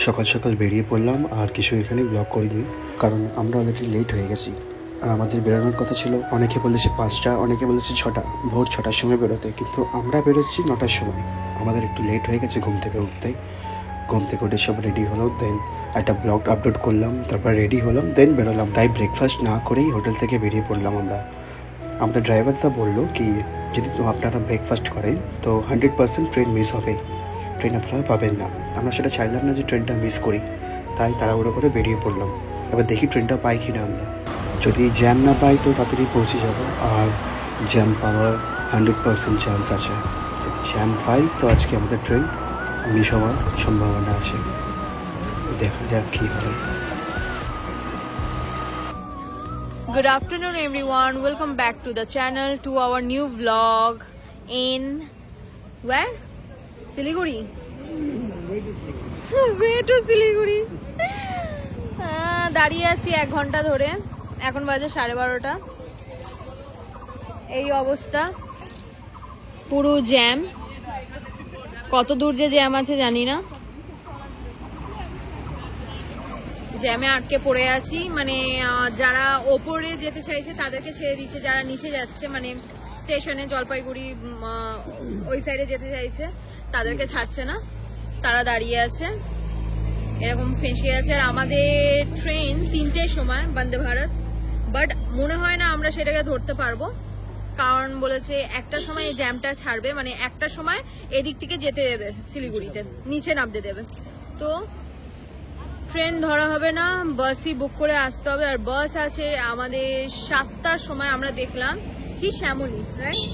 সকাল সকাল বেরিয়ে পড়লাম আর কিছু এখানে ব্লগ করিনি, কারণ আমরা অলরেডি লেট হয়ে গেছি। আর আমাদের বেরোনোর কথা ছিল, অনেকে বলেছে 5টা, অনেকে বলেছে 6টা, ভোর 6টার সময় বেরোতে, কিন্তু আমরা বেরোচ্ছি 9টার সময়। আমাদের একটু লেট হয়ে গেছে ঘুম থেকে উঠতে। ঘুম থেকে উঠে সব রেডি হলো, দেন একটা ব্লগ আপলোড করলাম, তারপর রেডি হলাম, দেন বেরোলাম। তাই ব্রেকফাস্ট না করেই হোটেল থেকে বেরিয়ে পড়লাম আমরা। আমাদের ড্রাইভারটা বললো কি, যদি আপনারা ব্রেকফাস্ট করেন তো 100% ট্রেন মিস হবে, ট্রেন আপনারা পাবেন না। আমরা সেটা চাইলাম না যে ট্রেনটা মিস করি, তাই তাড়াহুড়ো করে বেরিয়ে পড়লাম। এবার দেখি ট্রেনটা পাই কি না আমরা। যদি জ্যাম না পাই তো তাড়াতাড়ি পৌঁছে যাব, আর জ্যাম পাওয়ার 100% চান্স আছে। যদি জ্যাম পাই তো আজকে আমাদের ট্রেন মিস হওয়ার সম্ভাবনা আছে। দেখা যাক কী হয়। Good afternoon everyone, welcome back to the channel, to our new vlog in where? Siliguri? Way to Siliguri. দাঁড়িয়ে আছি 1 ঘন্টা ধরে, এখন বাজে 12:30। এই অবস্থা, পুরো জ্যাম। কত দূর যে জ্যাম আছে জানি না, জ্যামে আটকে পড়ে আছি। মানে যারা ওপরে যেতে চাইছে তাদেরকে ছেড়ে দিচ্ছে, যারা নিচে যাচ্ছে মানে স্টেশনে জলপাইগুড়ি ওই সাইডে যেতে চাইছে তাদেরকে ছাড়ছে না, তারা দাঁড়িয়ে আছে এরকম ফেঁসে আছে। আর আমাদের ট্রেন 3টের সময়, বন্দে ভারত, বাট মনে হয় না আমরা সেটাকে ধরতে পারবো, কারণ বলেছে 1টার সময় এই জ্যামটা ছাড়বে, মানে 1টার সময় এদিক থেকে যেতে দেবে শিলিগুড়িতে, নিচে নামতে দেবে। তো ট্রেন ধরা হবে না, বাসই বুক করে আসতে হবে। আর বাস আছে আমাদের 7টার সময়, আমরা দেখলাম কি শ্যামলী, রাইট,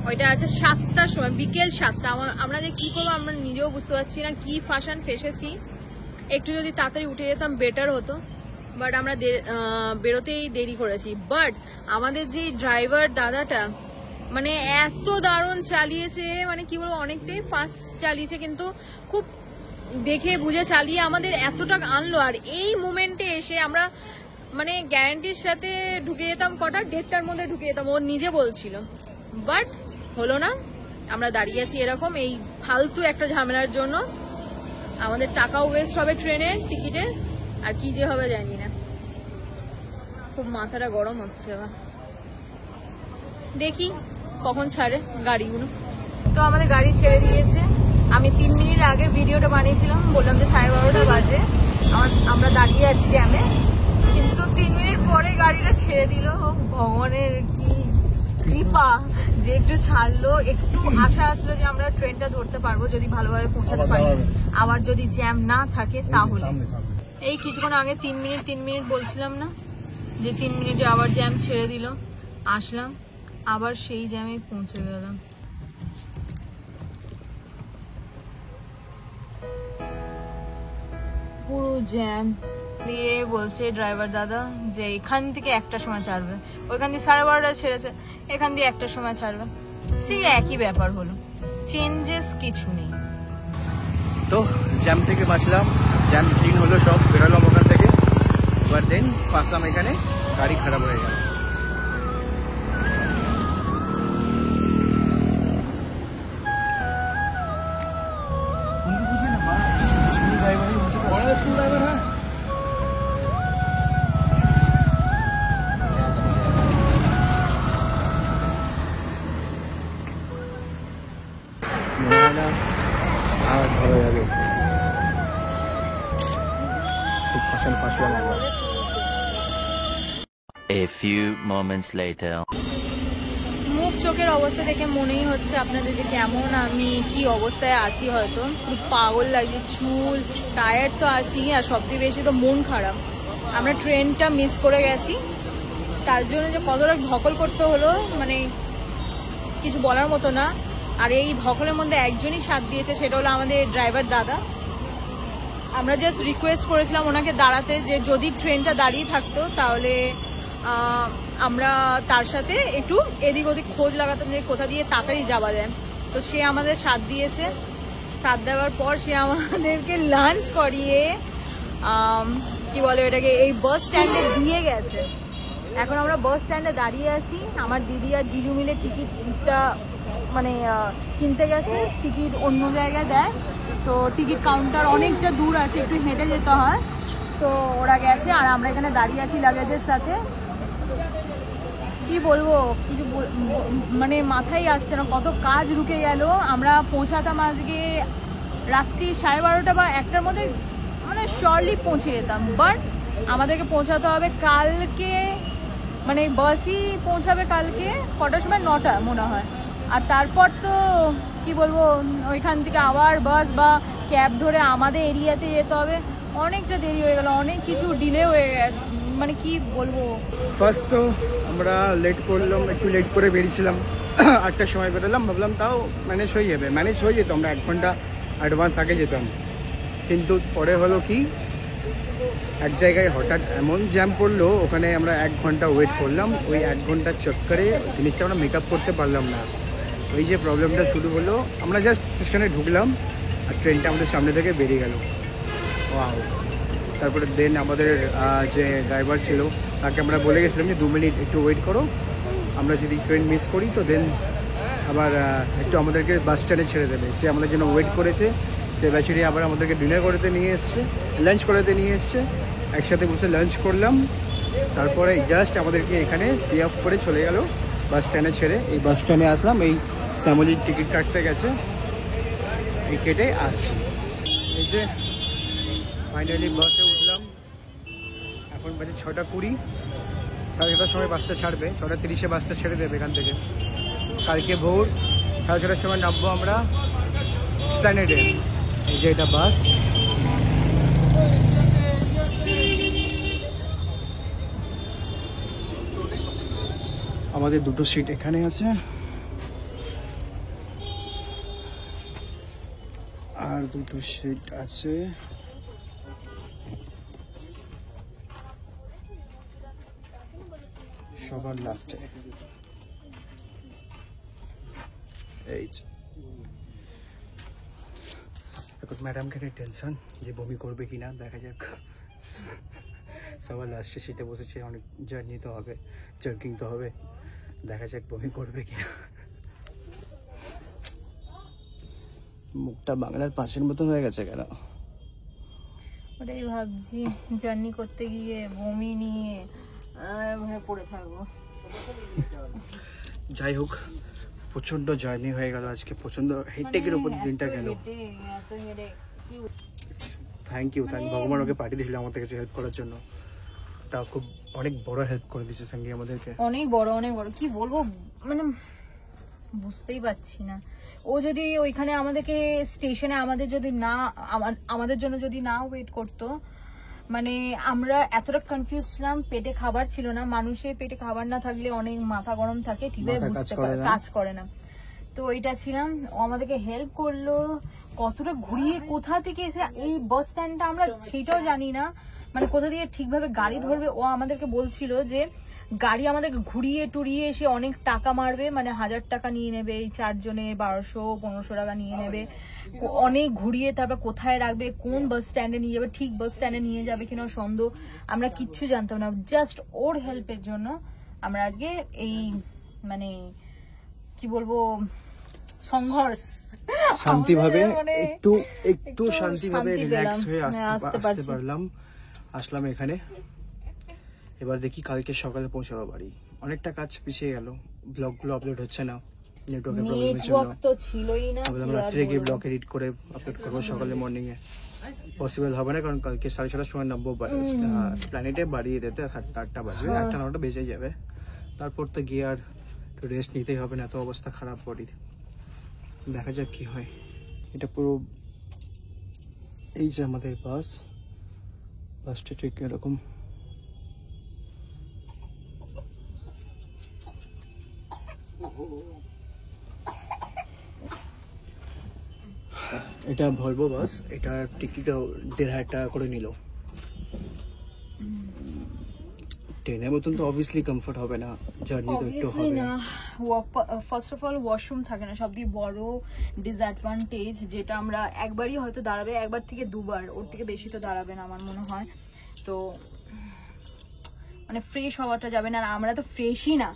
ওইটা আছে 7টার সময়, বিকেল 7টা। আমরা যে কি করবো আমরা নিজেও বুঝতে পারছি না, কি ফাঁসান ফেসেছি। একটু যদি তাড়াতাড়ি উঠে যেতাম বেটার হতো, বাট আমরা বেরোতেই দেরি করেছি। বাট আমাদের যে ড্রাইভার দাদাটা মানে এত দারুণ চালিয়েছে, মানে কি বলবো, অনেকটাই ফাস্ট চালিয়েছে, কিন্তু খুব দেখে বুঝে চালিয়ে আমাদের এতটা আনলো। আর এই মোমেন্টে এসে আমরা মানে গ্যারান্টির সাথে ঢুকে যেতাম, কটা 1:30টার মধ্যে ঢুকে যেতাম, ও নিজে বলছিল, বাট হলো না। আমরা দাঁড়িয়ে আছি এরকম এই ফালতু একটা ঝামেলার জন্য। আমাদের টাকাও ওয়েস্ট হবে ট্রেনের টিকিটে, আর কি যে হবে জানি না। খুব মাথাটা গরম হচ্ছে। আবার দেখি কখন ছাড়ে গাড়িগুলো। তো আমাদের গাড়ি ছেড়ে দিয়েছে। আমি 3 মিনিট আগে ভিডিওটা বানিয়েছিলাম, বললাম যে 12:30 বাজে, আমরা দাঁড়িয়ে আছি জ্যামে, কিন্তু 3 মিনিট পরে গাড়িটা ছেড়ে দিল। ভগবানের কি কৃপা যে একটু ছাড়লো, একটু আশা আসলো যে আমরা ট্রেনটা ধরতে পারবো যদি ভালোভাবে পৌঁছাতে পারি। আবার যদি জ্যাম না থাকে তাহলে। এই কিছুক্ষণ আগে 3 মিনিট বলছিলাম না, যে 3 মিনিটে আবার জ্যাম ছেড়ে দিল, আসলাম আবার সেই জ্যামে পৌঁছে গেলাম। পুরো জ্যাম দিয়ে বলছে ড্রাইভার দাদা যে এখান থেকে 1টার সময় ছাড়বে, ওইখান দিয়ে 12:30 ছেড়েছে, এখান দিয়ে 1টার সময় ছাড়বে। সেই একই ব্যাপার হলো, চেঞ্জেস কিছু নেই। তো জ্যাম থেকে বাঁচলাম, জ্যাম ক্লিন হলো, সব বেরোলাম ওখান থেকে। এবার দেন ফাঁসলাম এখানে, গাড়ি খারাপ হয়ে গেল। আর ভালো যাবে, খুব ফাঁসলাম আমরা। A few moments later. মুখ চোখের অবস্থা দেখে মনেই হচ্ছে আপনাদের যে কেমন আমি কি অবস্থায় আছি। হয়তো খুব পাগল লাগছে, চুল, টায়ার্ড তো আছি, আর সবথেকে বেশি তো মন খারাপ। আমরা ট্রেনটা মিস করে গেছি, তার জন্য যে কতটা ধকল করতে হলো মানে কিছু বলার মতো না। আর এই ধকলের মধ্যে একজনই সাথ দিয়েছে, সেটা হলো আমাদের ড্রাইভার দাদা। আমরা জাস্ট রিকোয়েস্ট করেছিলাম ওনাকে দাঁড়াতে, যে যদি ট্রেনটা দাঁড়িয়ে থাকতো তাহলে আমরা তার সাথে একটু এদিক ওদিক খোঁজ লাগাতাম যে কোথা দিয়ে তাড়াতাড়ি যাওয়া যায়। তো সে আমাদের সাথ দিয়েছে। সাথ দেওয়ার পর সে আমাদেরকে লাঞ্চ করিয়ে কি বলে এটাকে, এই বাস স্ট্যান্ডে দিয়ে গেছে। এখন আমরা বাস স্ট্যান্ডে দাঁড়িয়ে আছি, আমার দিদি আর জিজু মিলে টিকিটটা মানে কিনতে গেছে, টিকিট অন্য জায়গায় দেয়, তো টিকিট কাউন্টার অনেকটা দূর আছে, একটু হেঁটে যেতে হয়। তো ওরা গেছে আর আমরা এখানে দাঁড়িয়ে আছি লাগেজের সাথে। কি বলবো, কিছু মানে মাথায় আসছে না, কত কাজ রুকে গেল। আমরা পৌঁছাতাম আজকে রাত্রি 12:30 বা 1টার মধ্যে, মানে শর্টলি পৌঁছে যেতাম, বাট আমাদেরকে পৌঁছাতে হবে কালকে, মানে বাসই পৌঁছাবে কালকে কটার সময়, 9টা মনে হয়। আর তারপর তো কি বলবো, ওইখান থেকে আবার বাস বা ক্যাব ধরে আমাদের এরিয়াতে যেতে হবে। অনেকটা দেরি হয়ে গেল, অনেক কিছু ডিলে হয়ে গেছে, মানে কি বলবো। ফার্স্ট তো আমরা লেট করলাম, একটু লেট করে বেরিয়েছিলাম, 8টার সময় বেরোলাম, ভাবলাম তাও ম্যানেজ হয়ে যাবে, ম্যানেজ হয়ে যেত, আমরা 1 ঘন্টা অ্যাডভান্স আগে যেতাম। কিন্তু পরে হলো কি, এক জায়গায় হঠাৎ এমন জ্যাম পড়লো, ওখানে আমরা 1 ঘন্টা ওয়েট করলাম। ওই 1 ঘন্টার চক্করে জিনিসটা আমরা মেকআপ করতে পারলাম না। ওই যে প্রবলেমটা শুরু হলো, আমরা জাস্ট স্টেশনে ঢুকলাম আর ট্রেনটা আমাদের সামনে থেকে বেরিয়ে গেল। ওয়াও। তারপরে দেন আমাদের যে ড্রাইভার ছিল তাকে আমরা বলে গেছিলাম যে 2 মিনিট একটু ওয়েট করো, আমরা যদি ট্রেন মিস করি তো দেন আবার একটু আমাদেরকে বাস স্ট্যান্ডে ছেড়ে দেবে। সে আমাদের জন্য ওয়েট করেছে, সে বেচারি আবার আমাদেরকে ডিনার করাতে নিয়ে এসছে, লাঞ্চ করাতে নিয়ে এসছে, একসাথে বসে লাঞ্চ করলাম। তারপরে জাস্ট আমাদেরকে এখানে সি অফ করে চলে গেল বাস স্ট্যান্ডে ছেড়ে। এই বাস স্ট্যান্ডে আসলাম, এই শ্যামলির টিকিট কাটতে গেছে, এই কেটে আসছি। এই যে ফাইনালি বাসে উঠলাম, এখন বাজে 6:20, 7:30 সময় বাসটা ছাড়বে, 6:30 বাসটা ছেড়ে দেবে এখান থেকে। কালকে ভোর 6:30 সময় নামবো আমরা স্প্ল্যানেডে। এই যে এটা বাস, আমাদের 2টো সিট এখানে আছে আর 2টো সিট আছে সবার লাস্টে। এই এখন ম্যাডামকে টেনশন যে বমি করবে কিনা, দেখা যাক। সবার লাস্টে সিটে বসেছে, অনেক জার্নি তো হবে, জার্কিং তো হবে, দেখা যাক বমি করবে কিনা। মুখটা বাংলার পাশের মতন হয়ে গেছে কেন? ওটাই ভাবছি, জার্নি করতে গিয়ে বমি নিয়ে ভয়ে পড়ে থাকবো। যাই হোক, প্রচন্ড জার্নি হয়ে গেল আজকে, প্রচন্ড হেডেকের উপর দিনটা গেল। থ্যাংক ইউ, ভগবান ওকে পাঠিয়ে দিয়েছিল আমাদের কাছে হেল্প করার জন্য। তা খুব অনেক বড় হেল্প করে দিয়েছে সঙ্গে আমাদেরকে, অনেক বড় কি বলবো, মানে বুঝতেই পারছি না। ও যদি ওইখানে আমাদেরকে স্টেশনে আমাদের জন্য যদি না ওয়েট করতো, মানে আমরা এতটা কনফিউজ ছিলাম, পেটে খাবার ছিল না। মানুষের পেটে খাবার না থাকলে অনেক মাথা গরম থাকে, ঠিকভাবে বুঝতে পারে, কাজ করে না। তো এটা ছিলাম, ও আমাদেরকে হেল্প করলো, কতটা ঘুরিয়ে কোথা থেকে এসে এই বাস স্ট্যান্ডটা আমরা সেটাও জানি না, মানে কোথা দিয়ে ঠিকভাবে গাড়ি ধরবে। ও আমাদেরকে বলছিল যে গাড়ি আমাদেরকে ঘুরিয়ে টুরিয়ে এসে অনেক টাকা মারবে, মানে 1000 টাকা নিয়ে নেবে, এই 4 জনে 1200-1500 টাকা নিয়ে নেবে, অনেক ঘুরিয়ে তারপর কোথায় রাখবে, কোন বাস স্ট্যান্ডে নিয়ে যাবে, ঠিক বাস স্ট্যান্ডে নিয়ে যাবে কিনা সন্দেহ, আমরা কিচ্ছু জানতাম না। জাস্ট ওর হেল্পের জন্য আমরা আজকে এই, মানে কি বলবো, সংঘর্ষ শান্তিভাবে একটু শান্তিভাবে রিল্যাক্স হয়ে আসতে পারলাম। আসলাম এখানে, এবার দেখি কালকে সকালে পৌঁছাবো বাড়ি। অনেকটা কাজ পিছিয়ে গেল, ব্লগগুলো আপলোড হচ্ছে না, নেটওয়ার্ক তো ছিলই না। রাত্রে গিয়ে ব্লগ এডিট করে আপলোড করবো সকালে মর্নিং এ, পসিবল হবে না, কারণ কালকে 6:30 সময় নামবো প্ল্যানেটে, বাড়ি যেতে 7-8টা বাজবে, 8টা-9টা বেজে যাবে। তারপর তো গিয়ে আর রেস্ট নিতেই হবে না, এত অবস্থা খারাপ বডির। দেখা যাক কি হয়। এটা পুরো এই যে আমাদের বাসটা ঠিক এরকম। এটা ভলভো বাস, এটার টিকিট 1500 টাকা করে নিল। ট্রেনের মতন তো অবভিয়াসলি কমফর্ট হবে না, জার্নি তো একটু হবে না। ফার্স্ট অফ অল ওয়াশরুম থাকে না, সবথেকে বড় ডিসঅ্যাডভান্টেজ, যেটা আমরা একবারই হয়তো দাঁড়াবে, একবার থেকে দুবার, ওর থেকে বেশি তো দাঁড়াবে না আমার মনে হয়। তো মানে ফ্রেশ হওয়াটা যাবে না, আর আমরা তো ফ্রেশই না,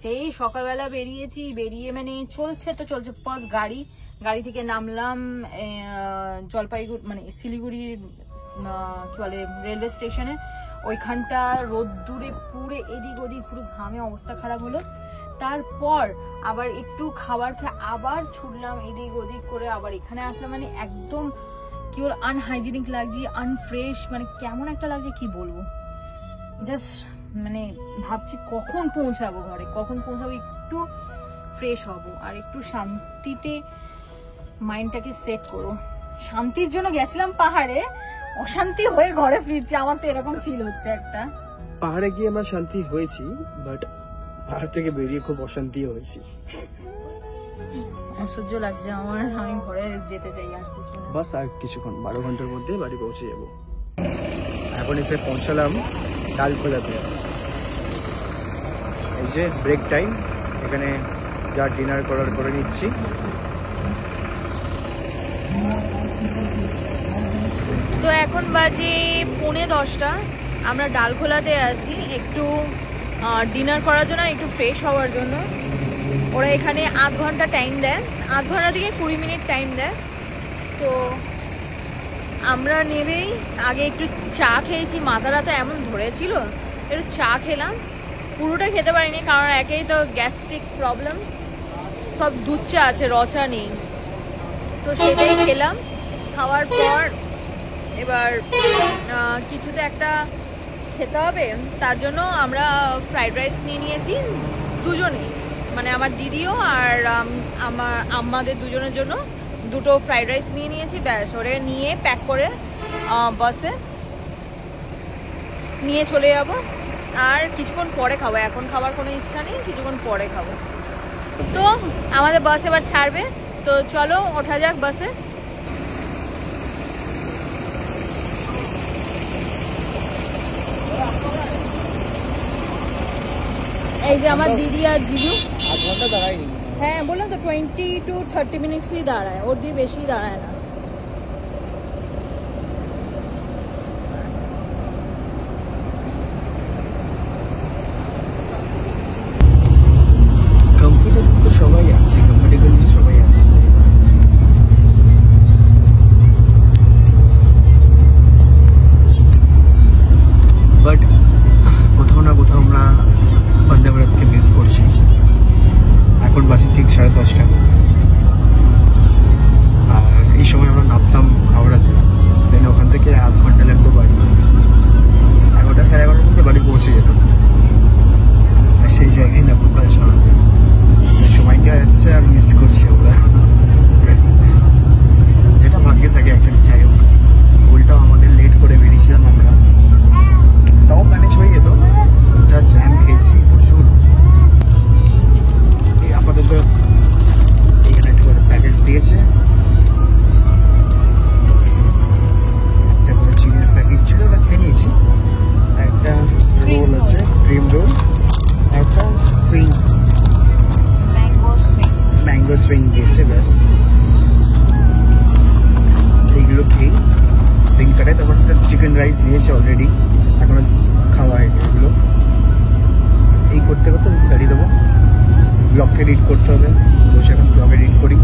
সেই সকালবেলা বেরিয়ে মানে চলছে ফার্স্ট গাড়ি, গাড়ি থেকে নামলাম জলপাইগুড়ি মানে শিলিগুড়ির কি বলে রেলওয়ে স্টেশনে। ওইখানটা রোদ্দুরে পুরো এদিক ওদিক পুরো ঘামে অবস্থা খারাপ হলো। তারপর আবার একটু খাবার খেয়ে আবার ছুটলাম এদিক ওদিক করে, আবার এখানে আসলাম। মানে একদম কি ওর আনহাইজিনিক লাগছে, আনফ্রেশ, মানে কেমন একটা লাগছে কি বলবো। জাস্ট মানে ভাবছি কখন পৌঁছাবো ঘরে, কখন পৌঁছাবো, একটু ফ্রেশ হব আর একটু শান্তিতে মাইন্ডটাকে সেট করো। শান্তির জন্য গেছিলাম পাহাড়ে, অশান্তি হয়ে ঘরে ফিরছি, আমার তো এরকম ফিল হচ্ছে একটা। পাহাড়ে গিয়ে আমরা শান্তি হয়েছি, বাট পাহাড় থেকে বেরিয়ে খুব অশান্তি হয়েছি। অসহ্য লাগছে আমার, আমি ঘরে যেতে চাই আর কিছু না। বাস আর কিছুক্ষণ, 12 ঘন্টার মধ্যে বাড়ি পৌঁছে যাব। এখন এসে পৌঁছালাম ডালখোলাতে। এই যে ব্রেক টাইম, এখানে যা ডিনার করে নিচ্ছি। তো এখন বাজে 9:45, আমরা ডালখোলাতে আছি একটু ডিনার করার জন্য, একটু ফ্রেশ হওয়ার জন্য। ওরা এখানে 8 ঘন্টা টাইম দেয়, 8 ঘন্টা থেকে 20 মিনিট টাইম দেয়। তো আমরা নেবেই আগে একটু চা খেয়েছি, মাথাটা তো এমন ধরেছিল, একটু চা খেলাম। পুরোটা খেতে পারিনি কারণ একেই তো গ্যাস্ট্রিক প্রবলেম, সব দুধ চা আছে, রচা নেই। তো সেটাই খেলাম। খাওয়ার পর এবার কিছুতে একটা খেতে হবে, তার জন্য আমরা ফ্রাইড রাইস নিয়ে নিয়েছি দুজনে, মানে আমার দিদিও আর আমাদের দুজনের জন্য দুটো ফ্রাইড রাইস নিয়ে নিয়েছি। ব্যাস, ওরে নিয়ে প্যাক করে বাসে নিয়ে চলে যাব। আর কিছুক্ষণ পরে খাবো, এখন খাবার কোনো ইচ্ছা নেই, কিছুক্ষণ পরে খাবো। তো আমাদের বাস এবার ছাড়বে, তো চলো ওঠা যাক বাসে। এই যে আমার দিদি আর জিজু। 8 ঘন্টা দাঁড়ায়নি। হ্যাঁ বললাম তো 20 to 30 মিনিটসই দাঁড়ায়, ওর দিয়ে বেশি দাঁড়ায় না। কমফোর্টেবল তো সবাই আছে, কমফোর্টেবলি সবাই আছে। বাট কোথাও না কোথাও আমরা বন্দে ভারতকে মিস করছি। এখন বাজে ঠিক 10:30, আর এই সময় আমরা নামতাম হাওড়াতে, দেন ওখান থেকে 8 ঘন্টা লাগতো বাড়ি। 11টা 11:30 মধ্যে বাড়ি পৌঁছে যেত। আর সেই জায়গায় না ভোকাল শহরে সময়টা যাচ্ছে আর মিস করছি আমরা, যেটা ভাগ্যে থাকে অ্যাকচুয়ালি। যাই হোক, ভুলটাও আমাদের, লেট করে বেরিয়েছিলাম আমরা, তাও ম্যানেজ হয়ে যেত। যা জ্যাম খেয়েছি প্রচুর। এই আপাতত এখানে একটু করে প্যাকেট দিয়েছে, একটা করে চিকেনের প্যাকেট ছিল, ওটা খেয়ে নিয়েছি। একটা রোল আছে, ক্রিম রোল, একটা সুইং, ম্যাঙ্গো সুইং দিয়েছে। ব্যাস এইগুলো খেয়ে ড্রিঙ্ক কাটাই। তারপর চিকেন রাইস দিয়েছে অলরেডি, এখনো খাওয়া হয়নি এগুলো। এই করতে করতে গাড়ি দেবো, ব্লগ এডিট করতে হবে, বসে এখন ব্লগ এডিট করি।